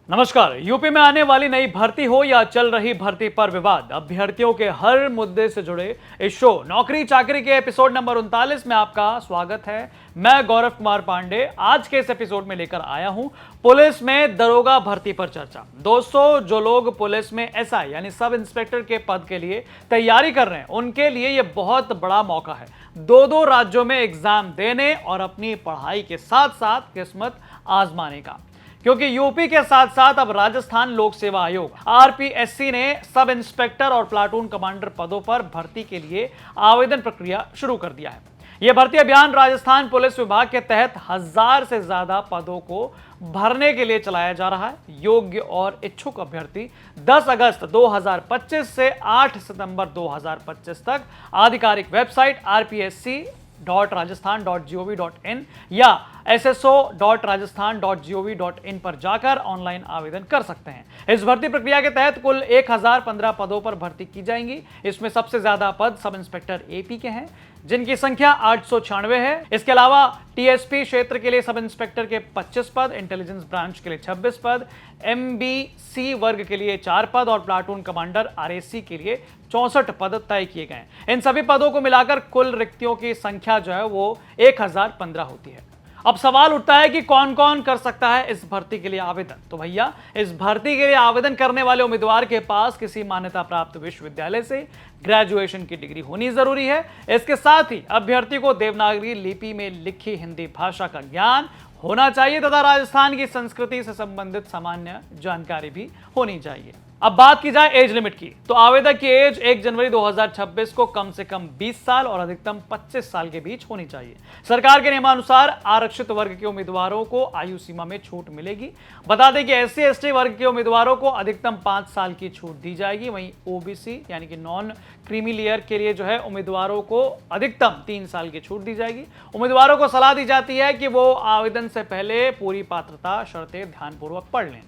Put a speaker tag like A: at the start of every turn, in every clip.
A: नमस्कार। यूपी में आने वाली नई भर्ती हो या चल रही भर्ती पर विवाद, अभ्यर्थियों के हर मुद्दे से जुड़े इस शो नौकरी चाकरी के एपिसोड नंबर 39 में आपका स्वागत है। मैं गौरव कुमार पांडे आज के इस एपिसोड में लेकर आया हूं पुलिस में दरोगा भर्ती पर चर्चा। दोस्तों, जो लोग पुलिस में एसआई यानी सब इंस्पेक्टर के पद के लिए तैयारी कर रहे हैं, उनके लिए यह बहुत बड़ा मौका है दो राज्यों में एग्जाम देने और अपनी पढ़ाई के साथ साथ किस्मत आजमाने का। क्योंकि यूपी के साथ साथ अब राजस्थान लोक सेवा आयोग आरपीएससी ने सब इंस्पेक्टर और प्लाटून कमांडर पदों पर भर्ती के लिए आवेदन प्रक्रिया शुरू कर दिया है। यह भर्ती अभियान राजस्थान पुलिस विभाग के तहत 1000 से ज्यादा पदों को भरने के लिए चलाया जा रहा है। योग्य और इच्छुक अभ्यर्थी 10 अगस्त 2025 से 8 सितंबर 2025 तक आधिकारिक वेबसाइट rpsc.rajasthan.gov.in या sso.rajasthan.gov.in पर जाकर ऑनलाइन आवेदन कर सकते हैं। इस भर्ती प्रक्रिया के तहत कुल 1015 पदों पर भर्ती की जाएंगी। इसमें सबसे ज्यादा पद सब इंस्पेक्टर एपी के हैं, जिनकी संख्या 896 है। इसके अलावा टीएसपी क्षेत्र के लिए सब इंस्पेक्टर के 25 पद, इंटेलिजेंस ब्रांच के लिए 26 पद, एमबीसी वर्ग के लिए 4 पद और प्लाटून कमांडर आरएसी के लिए 64 पद तय किए गए। इन सभी पदों को मिलाकर कुल रिक्तियों की संख्या जो है वो 1015 होती है। अब सवाल उठता है कि कौन कौन कर सकता है इस भर्ती के लिए आवेदन। तो भैया, इस भर्ती के लिए आवेदन करने वाले उम्मीदवार के पास किसी मान्यता प्राप्त विश्वविद्यालय से ग्रेजुएशन की डिग्री होनी जरूरी है। इसके साथ ही अभ्यर्थी को देवनागरी लिपि में लिखी हिंदी भाषा का ज्ञान होना चाहिए तथा राजस्थान की संस्कृति से संबंधित सामान्य जानकारी भी होनी चाहिए। अब बात की जाए एज लिमिट की, तो आवेदक की एज 1 जनवरी 2026 को कम से कम 20 साल और अधिकतम 25 साल के बीच होनी चाहिए। सरकार के नियमानुसार आरक्षित वर्ग के उम्मीदवारों को आयु सीमा में छूट मिलेगी। बता दें कि एससी एसटी वर्ग के उम्मीदवारों को अधिकतम 5 साल की छूट दी जाएगी। वहीं ओबीसी यानी कि नॉन क्रीमी लेयर के लिए जो है उम्मीदवारों को अधिकतम 3 साल की छूट दी जाएगी। उम्मीदवारों को सलाह दी जाती है कि वो आवेदन से पहले पूरी पात्रता शर्तें ध्यानपूर्वक पढ़ लें।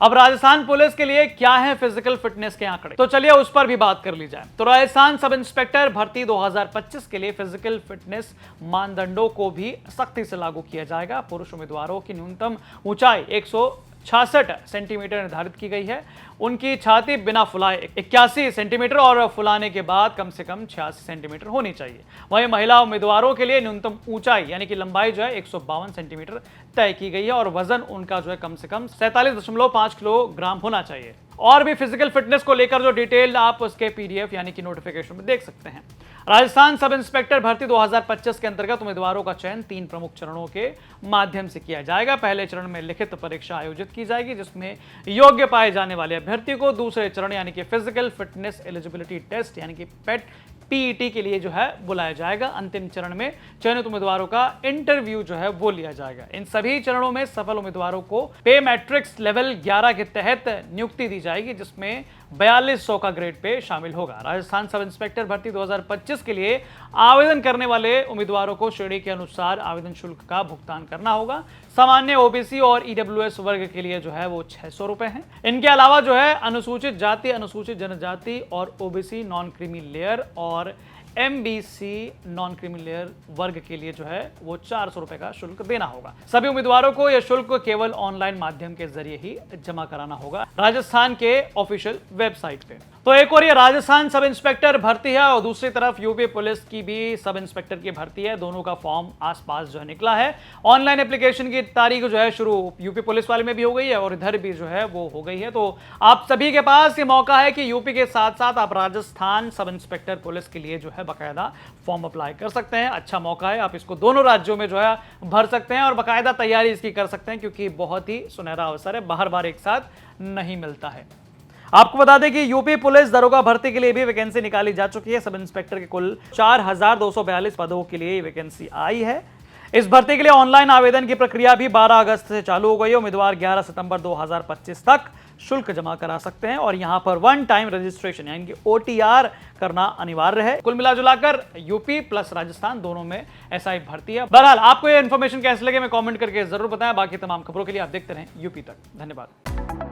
A: अब राजस्थान पुलिस के लिए क्या है फिजिकल फिटनेस के आंकड़े, तो चलिए उस पर भी बात कर ली जाए। तो राजस्थान सब इंस्पेक्टर भर्ती 2025 के लिए फिजिकल फिटनेस मानदंडों को भी सख्ती से लागू किया जाएगा। पुरुष उम्मीदवारों की न्यूनतम ऊंचाई 166 सेंटीमीटर निर्धारित की गई है। उनकी छाती बिना फुलाए 81 सेंटीमीटर और फुलाने के बाद कम से कम 86 सेंटीमीटर होनी चाहिए। वहीं महिला उम्मीदवारों के लिए न्यूनतम ऊंचाई यानी कि लंबाई जो है 152 सेंटीमीटर तय की गई है और वजन उनका जो है कम से कम 47.5 किलोग्राम होना चाहिए। और भी फिजिकल फिटनेस को लेकर जो डिटेल आप उसके पीडीएफ यानी कि नोटिफिकेशन में देख सकते हैं। राजस्थान सब इंस्पेक्टर भर्ती 2025 के अंतर्गत उम्मीदवारों का चयन 3 प्रमुख चरणों के माध्यम से किया जाएगा। पहले चरण में लिखित परीक्षा आयोजित की जाएगी, जिसमें योग्य पाए जाने वाले अभ्यर्थी को दूसरे चरण यानी कि फिजिकल फिटनेस एलिजिबिलिटी टेस्ट यानी कि पेट पीईटी के लिए जो है बुलाया जाएगा। अंतिम चरण में चयनित उम्मीदवारों का इंटरव्यू जो है वो लिया जाएगा। इन सभी चरणों में सफल उम्मीदवारों को पे मैट्रिक्स लेवल 11 के तहत नियुक्ति दी जाएगी, जिसमें 4200 का ग्रेड पे शामिल होगा। राजस्थान सब इंस्पेक्टर भर्ती 2025 के लिए आवेदन करने वाले उम्मीदवारों को श्रेणी के अनुसार आवेदन शुल्क का भुगतान करना होगा। सामान्य ओबीसी और ईडब्ल्यूएस वर्ग के लिए जो है वो 600 रुपए हैं। इनके अलावा जो है अनुसूचित जाति, अनुसूचित जनजाति और ओबीसी नॉन क्रीमी लेयर और एमबीसी नॉन क्रीमी लेयर वर्ग के लिए जो है वो 400 रुपए का शुल्क देना होगा। सभी उम्मीदवारों को यह शुल्क केवल ऑनलाइन माध्यम के जरिए ही जमा कराना होगा राजस्थान के ऑफिशियल वेबसाइट पे। तो एक और ये राजस्थान सब इंस्पेक्टर भर्ती है और दूसरी तरफ यूपी पुलिस की भी सब इंस्पेक्टर की भर्ती है। दोनों का फॉर्म आसपास जो है निकला है। ऑनलाइन एप्लीकेशन की तारीख जो है शुरू यूपी पुलिस वाले में भी हो गई है और इधर भी जो है वो हो गई है। तो आप सभी के पास ये मौका है कि यूपी के साथ साथ आप राजस्थान सब इंस्पेक्टर पुलिस के लिए जो है बाकायदा फॉर्म अप्लाई कर सकते हैं। अच्छा मौका है, आप इसको दोनों राज्यों में जो है भर सकते हैं और बाकायदा तैयारी इसकी कर सकते हैं, क्योंकि बहुत ही सुनहरा अवसर है, बार बार एक साथ नहीं मिलता है। आपको बता दें कि यूपी पुलिस दरोगा भर्ती के लिए भी वैकेंसी निकाली जा चुकी है। सब इंस्पेक्टर के कुल 4242 पदों के लिए वैकेंसी आई है। इस भर्ती के लिए ऑनलाइन आवेदन की प्रक्रिया भी 12 अगस्त से चालू हो गई है। उम्मीदवार 11 सितंबर 2025 तक शुल्क जमा करा सकते हैं और यहां पर 1 टाइम रजिस्ट्रेशन यानी कि ओटीआर करना अनिवार्य है। कुल मिलाजुलाकर यूपी प्लस राजस्थान दोनों में ऐसा ही भर्ती है। बहरहाल आपको ये इन्फॉर्मेशन कैसे लगे मैं कमेंट करके जरूर बताएं। बाकी तमाम खबरों के लिए आप देखते रहें यूपी तक। धन्यवाद।